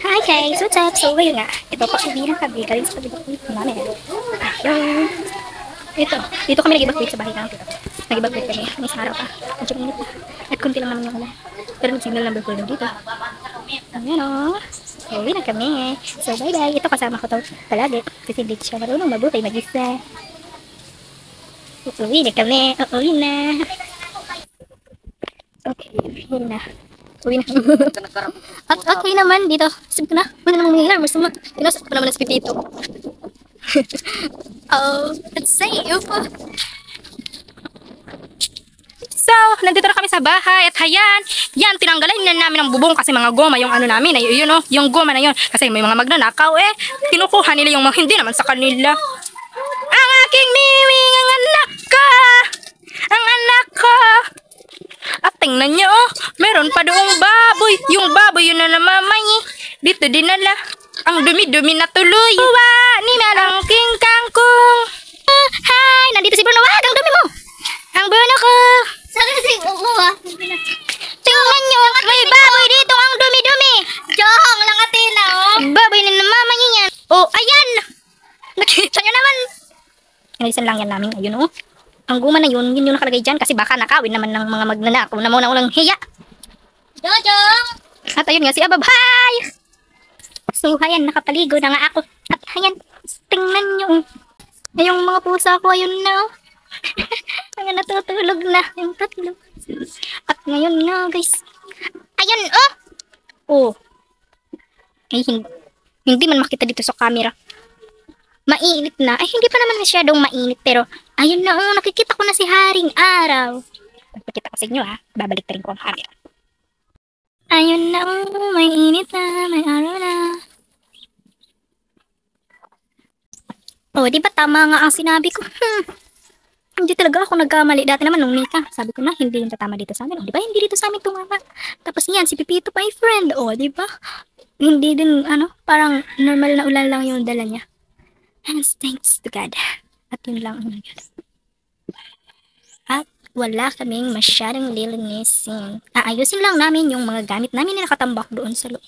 Hi guys, what's up? So ngayon nga, ito po uwi ng kami galing sa pag-evacuate namin. Ayun. Ito, dito kami nag-evacuate sa bahay namin. Nag-evacuate kami, may saraw pa. Medyo init na. At kunti lang naman yung ulan. Pero nag-signal number 4 dito. Ayan o. So uwi na kami. So bye bye. Ito kasama ko to palagi. Kasi hindi siya marunong mabuhay mag-isa. Uwi na kami. Uwi na. Okay, uwi na. Uwi na. At okay naman dito. Sabi ko na, wala namang mangyayari. Mas naman, pinasok ko naman na si Pipito. Oh, let's say, upo. So, nandito na kami sa bahay at hayan, yan, tinanggalan na namin ang bubong kasi mga goma yung ano namin, ay, yun o, yung goma na yun. Kasi may mga magnanakaw kinukuha nila yung mga hindi naman sa kanila. Ang aking miwing, ang anak ko! Ang anak ko! At tingnan nyo, meron pa doong baboy. Yung baboy yun na namamay. Dito dinala. Ang dumi-dumi na tuloy. Uwa ni Marangking Kangkong. Hi, nandito si Bruno. Wag, ang dumi mo. Ang Bruno ko. Saan si Uwa? Tingnan nyo, may baboy dito. Ang dumi-dumi. Johong lang atina, oh. Baboy na namamay yan. Oh, ayan. Nakita nyo naman. Inalisan lang yan namin. Ayun oh. Ang guma na yun yung nakalagay dyan kasi baka nakawin naman ng mga magnanakaw na muna ulang hiya. Jojong! At ayun nga si Ababay. So ayan, nakapaligo na nga ako. At ayan, tingnan nyo. Yung mga pusa ko, ayun na. Mga natutulog na. Yung tatlo. At ngayon nga guys. Ayun, oh! Oh. Ay, hindi man makita dito sa camera. Mainit na. Ay, hindi pa naman masyadong mainit. Pero, ayun na, oh, nakikita ko na si Haring Araw. Pagpakita ko sa inyo, ha. Babalik rin ko ang camera. Ayun na, oh, may init na, may araw na. Oh, di ba tama nga ang sinabi ko? Hindi talaga ako nagkamali. Dati naman nung Nika, sabi ko na, hindi yung tatama dito sa amin. Oh, di ba, hindi dito sa amin tumama. Tapos yan, si Pipito my friend. Oh, di ba? Hindi din, parang normal na ulan lang yung dala niya. And thanks to God. At yun lang ang nangyari. At wala kaming masyadong lilinisin. Aayusin lang namin yung mga gamit namin na nakatambak doon sa loob.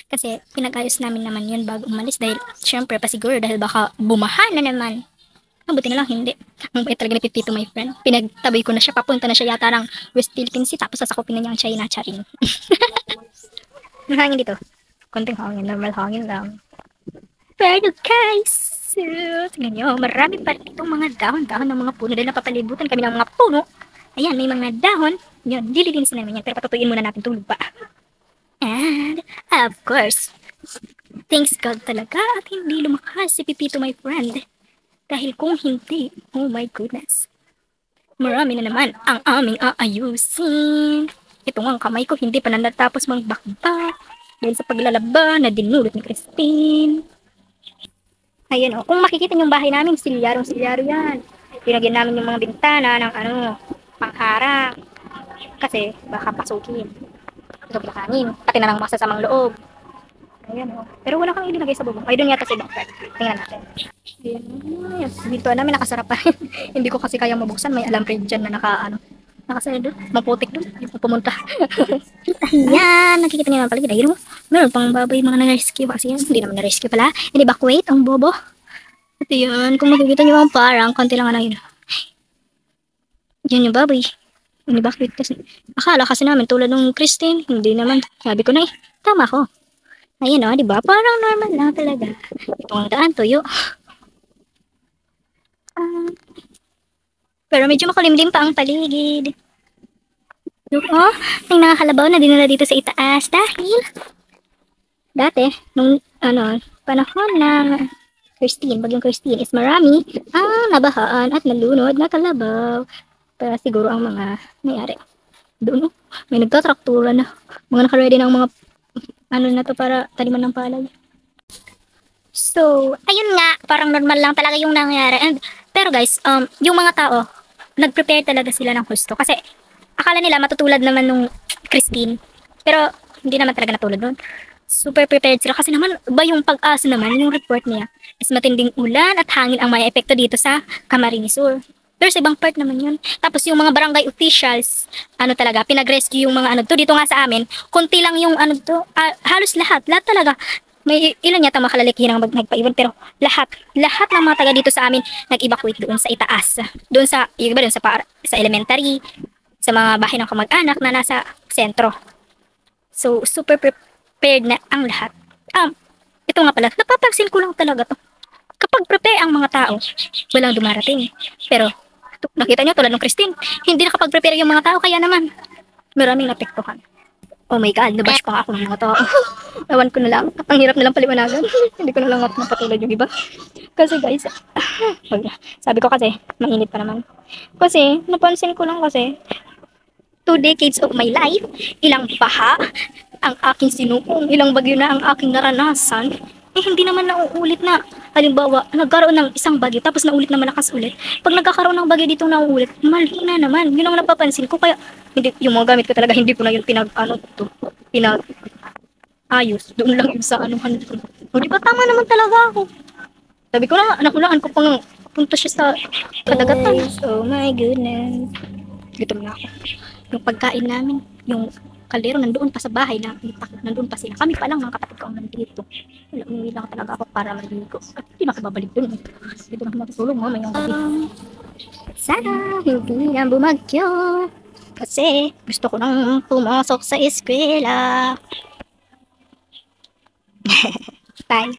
Kasi pinag-ayos namin naman yun bago umalis. Dahil syempre pa siguro dahil baka bumaha na naman. Mabuti na lang hindi. Ang bait talaga ni Pipito my friend. Pinagtaboy ko na siya. Papunta na siya yata ng West Philippine Sea. Tapos sasakupin na niya ang China charing. Ang hangin dito. Konting hangin. Normal hangin lang. Pero guys, so, tingnan nyo, marami pa itong mga dahon-dahon ng mga puno dahil napapalibutan kami ng mga puno. Ayan, may mga dahon. Yun, dililinisin namin yan. Pero patutuyin muna natin itong lupa. And, of course, thanks God talaga at hindi lumakas si Pipito my friend. Dahil kung hindi, oh my goodness. Marami na naman ang aming aayusin. Ito nga ang kamay ko, hindi pa natapos magbakbak. Dahil sa paglalaba na dinulot ni Christine. Ayan o, kung makikita yung bahay namin, silyarong-silyaro yan. Pinagyan namin yung mga bintana ng pangharang. Kasi baka pasukin. Sobrang hangin. Pati na lang masasamang loob. Ayan o. Pero wala kang ilinagay sa bubong. Ay, doon yata sa ibang part. Tingnan natin. Ayan. Dito namin nakasarap pa. Hindi ko kasi kaya mabuksan. May alarm rin dyan na nakasara doon. Maputik doon. Hindi pa pumunta. Ayan. Nakikita niyo naman paligid. Ayun mo. Meron pang baboy mga na-rescue. Kasi yan. Hindi naman na-rescue pala. In-evacuate ang bobo. At yun. Kung makikita niyo ang parang konti lang yun. Yan yung baboy. In-evacuate kasi. Akala kasi namin tulad ng Christine. Hindi naman. Sabi ko na tama ko. Ayan o. Diba? Parang normal lang talaga. Ito ang daan. Tuyo. Pero medyo makulimlim pa ang paligid. Oh, may nakakalabaw na dinala dito sa itaas dahil dati, nung panahon ng bagyong Christine is marami ang nabahaan at nalunod na kalabaw. Pero siguro ang mga mayari. Doon, may nagtatraktura na. Mga nakaready ng mga na to para taliman ng palay. So, ayun nga, parang normal lang talaga yung nangyari. Pero guys, yung mga tao, nag-prepare talaga sila ng husto. Kasi, akala nila matutulad naman nung Christine. Pero, hindi naman talaga natulad nun. Super prepared sila. Kasi naman, ba yung pag-asa naman, yung report niya, is matinding ulan at hangin ang may epekto dito sa Camarines Sur. Pero sa ibang part naman yun. Tapos yung mga barangay officials, ano talaga, pinag-rescue yung mga ano to. Dito nga sa amin, konti lang yung ano to, halos lahat talaga. May ilan yata makalalikihin ang nagpaiwan, pero lahat ng mga taga dito sa amin nag-evacuate doon sa itaas. Doon sa, yung iba doon sa elementary, sa mga bahay ng kamag-anak na nasa sentro. So, super prepared na ang lahat. Ito nga pala, napapansin ko lang talaga to. Kapag prepare ang mga tao, walang dumarating. Pero, nakita nyo tulad ng Christine, hindi nakapag-prepare yung mga tao, kaya naman, maraming napektuhan. Oh my God, nabash pa nga ako ng mga tao. Ewan ko na lang, ang hirap na lang paliwanagan. Hindi ko na lang napatulad yung iba. Kasi guys, sabi ko kasi, mainit pa naman. Kasi, napansin ko lang kasi, 2 decades of my life, ilang baha ang aking sinukong, ilang bagyo na ang aking naranasan, hindi naman nauulit na, halimbawa, nagkaroon ng isang bagyo, tapos nauulit na malakas ulit. Pag nagkakaroon ng bagyo dito nauulit, mali na naman. Yun ang napapansin ko, kaya, hindi, yung mga gamit ko talaga, hindi ko na yun ayos. Doon lang yung sa anuhan ko. O, di ba tama naman talaga ako? Sabi ko na, nakulaan ko pang punta siya sa kadagatan. Oh my goodness. Gutom na ako. Yung pagkain namin, yung kaldero nandoon pa sa bahay na nandoon pa sila. Kami pa lang mga kapatid ko ang nandito. Wala, umuwi lang talaga ako para maligo. At hindi makababalik dun. Dito na matutulog mo mayang gabi. Sana hindi na bumagyo. Kasi gusto ko nang pumasok sa eskwela. Bye.